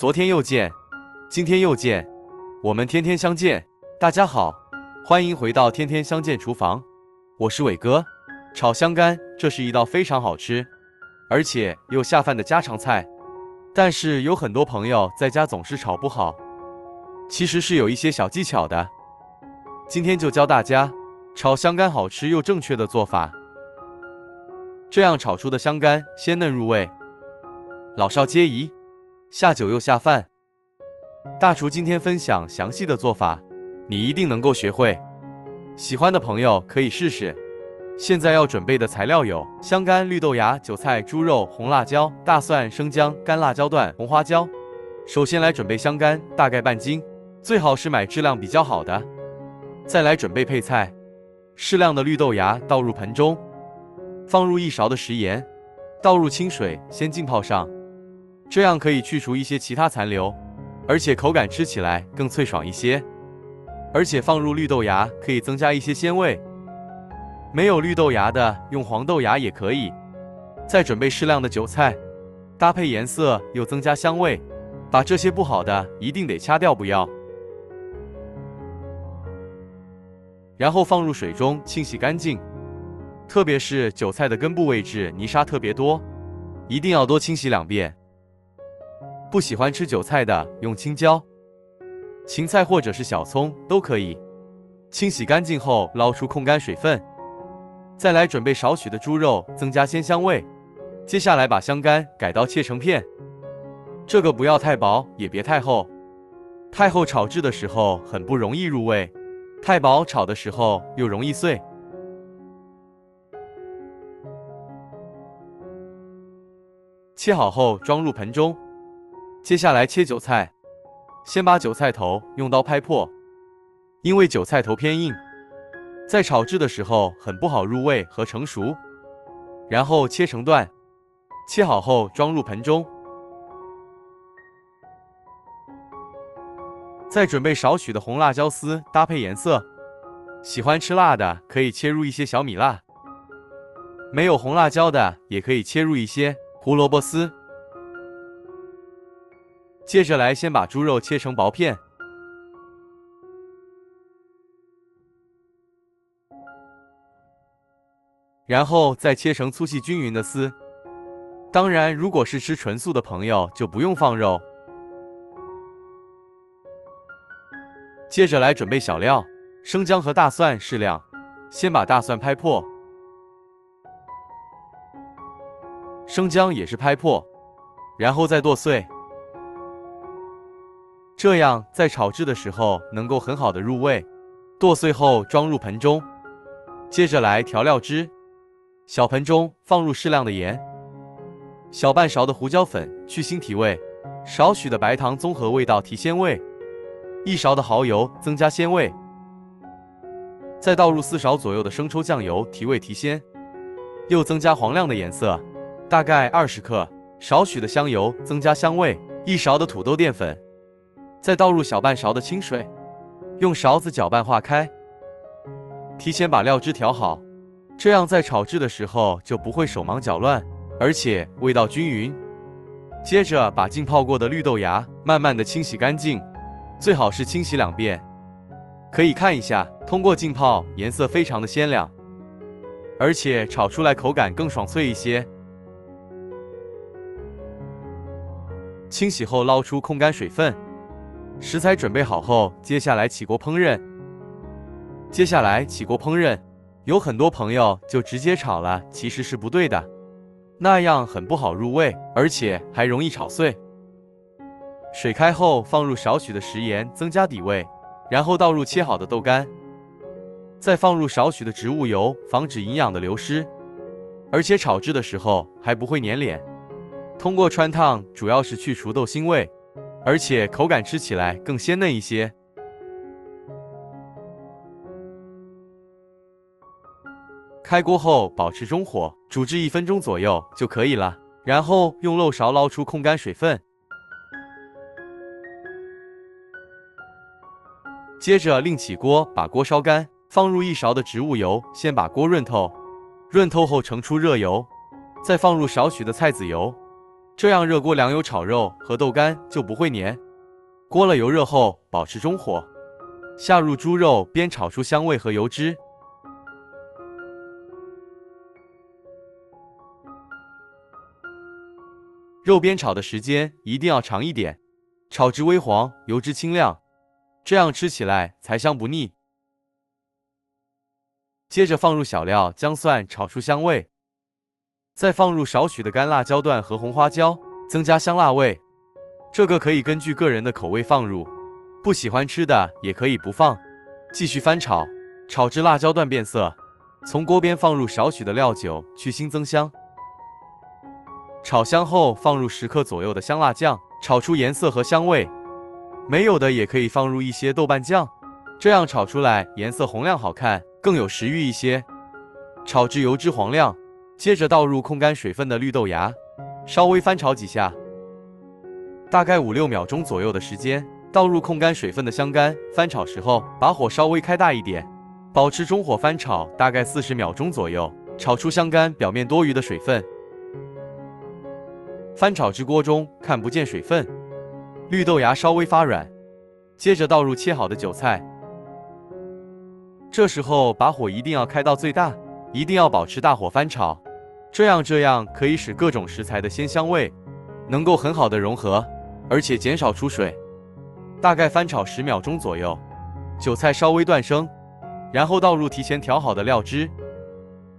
昨天又见，今天又见，我们天天相见。大家好，欢迎回到天天相见厨房，我是伟哥。炒香干，这是一道非常好吃，而且又下饭的家常菜。但是有很多朋友在家总是炒不好，其实是有一些小技巧的。今天就教大家炒香干好吃又正确的做法，这样炒出的香干鲜嫩入味，老少皆宜，下酒又下饭。大厨今天分享详细的做法，你一定能够学会。喜欢的朋友可以试试。现在要准备的材料有香干、绿豆芽、韭菜、猪肉、红辣椒、大蒜、生姜、干辣椒段、红花椒。首先来准备香干，大概半斤，最好是买质量比较好的。再来准备配菜，适量的绿豆芽倒入盆中，放入1勺的食盐，倒入清水先浸泡上，这样可以去除一些其他残留，而且口感吃起来更脆爽一些。而且放入绿豆芽可以增加一些鲜味。没有绿豆芽的，用黄豆芽也可以。再准备适量的韭菜，搭配颜色又增加香味，把这些不好的一定得掐掉不要。然后放入水中清洗干净，特别是韭菜的根部位置泥沙特别多，一定要多清洗2遍。不喜欢吃韭菜的，用青椒、芹菜或者是小葱都可以。清洗干净后捞出控干水分。再来准备少许的猪肉，增加鲜香味。接下来把香干改刀切成片，这个不要太薄，也别太厚。太厚炒制的时候很不容易入味，太薄炒的时候又容易碎。切好后装入盆中。接下来切韭菜，先把韭菜头用刀拍破，因为韭菜头偏硬，在炒制的时候很不好入味和成熟。然后切成段，切好后装入盆中。再准备少许的红辣椒丝搭配颜色，喜欢吃辣的可以切入一些小米辣，没有红辣椒的也可以切入一些胡萝卜丝。接着来先把猪肉切成薄片，然后再切成粗细均匀的丝。当然，如果是吃纯素的朋友就不用放肉。接着来准备小料，生姜和大蒜适量，先把大蒜拍破，生姜也是拍破，然后再剁碎，这样在炒制的时候能够很好的入味。剁碎后装入盆中。接着来调料汁，小盆中放入适量的盐，小半勺的胡椒粉去腥提味，少许的白糖综合味道提鲜味，1勺的蚝油增加鲜味，再倒入4勺左右的生抽酱油提味提鲜，又增加黄亮的颜色，大概20克，少许的香油增加香味，1勺的土豆淀粉，再倒入小半勺的清水，用勺子搅拌化开，提前把料汁调好，这样在炒制的时候就不会手忙脚乱，而且味道均匀。接着把浸泡过的绿豆芽慢慢的清洗干净，最好是清洗2遍。可以看一下，通过浸泡颜色非常的鲜亮，而且炒出来口感更爽脆一些。清洗后捞出控干水分，食材准备好后，接下来起锅烹饪。有很多朋友就直接炒了，其实是不对的，那样很不好入味，而且还容易炒碎。水开后放入少许的食盐增加底味，然后倒入切好的豆干，再放入少许的植物油，防止营养的流失，而且炒制的时候还不会粘脸。通过穿烫主要是去除豆腥味，而且口感吃起来更鲜嫩一些。开锅后保持中火，煮至1分钟左右就可以了。然后用漏勺捞出控干水分，接着另起锅，把锅烧干，放入1勺的植物油，先把锅润透，润透后盛出热油，再放入少许的菜籽油，这样热锅凉油炒肉和豆干就不会粘。锅了油热后，保持中火，下入猪肉，煸炒出香味和油脂。肉煸炒的时间一定要长一点，炒至微黄，油脂清亮，这样吃起来才香不腻。接着放入小料，姜蒜炒出香味，再放入少许的干辣椒段和红花椒，增加香辣味。这个可以根据个人的口味放入，不喜欢吃的也可以不放。继续翻炒，炒至辣椒段变色，从锅边放入少许的料酒，去腥增香。炒香后放入10克左右的香辣酱，炒出颜色和香味。没有的也可以放入一些豆瓣酱，这样炒出来颜色红亮好看，更有食欲一些。炒至油脂黄亮，接着倒入控干水分的绿豆芽，稍微翻炒几下，大概5-6秒钟左右的时间，倒入控干水分的香干。翻炒时候把火稍微开大一点，保持中火翻炒大概40秒钟左右，炒出香干表面多余的水分。翻炒至锅中看不见水分，绿豆芽稍微发软，接着倒入切好的韭菜。这时候把火一定要开到最大，一定要保持大火翻炒，这样可以使各种食材的鲜香味能够很好的融合，而且减少出水。大概翻炒10秒钟左右，韭菜稍微断生，然后倒入提前调好的料汁，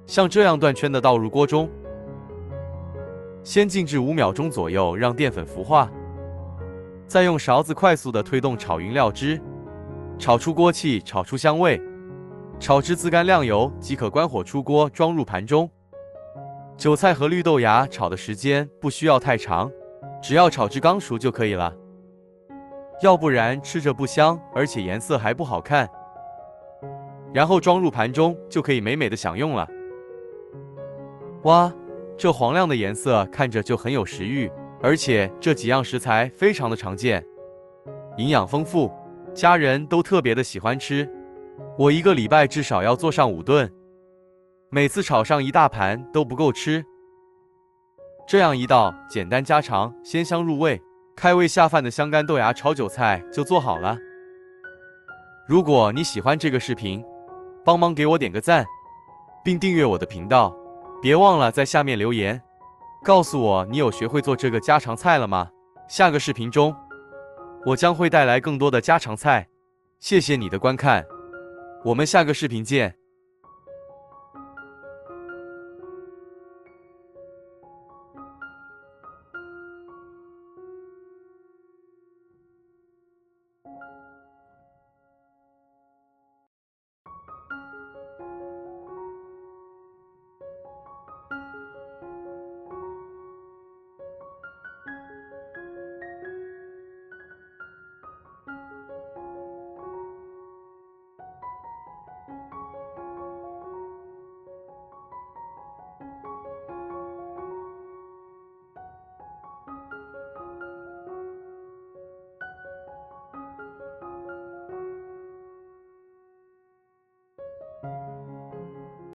像这样断圈的倒入锅中。先静置5秒钟左右，让淀粉孵化，再用勺子快速的推动炒匀料汁，炒出锅气，炒出香味，炒至自干亮油即可关火出锅，装入盘中。韭菜和绿豆芽炒的时间不需要太长，只要炒至刚熟就可以了，要不然吃着不香，而且颜色还不好看。然后装入盘中就可以美美的享用了。哇，这黄亮的颜色看着就很有食欲，而且这几样食材非常的常见，营养丰富，家人都特别的喜欢吃。我1个礼拜至少要做上5顿，每次炒上一大盘都不够吃。这样一道简单家常、鲜香入味、开胃下饭的香干豆芽炒韭菜就做好了。如果你喜欢这个视频，帮忙给我点个赞，并订阅我的频道。别忘了在下面留言，告诉我你有学会做这个家常菜了吗？下个视频中，我将会带来更多的家常菜。谢谢你的观看，我们下个视频见。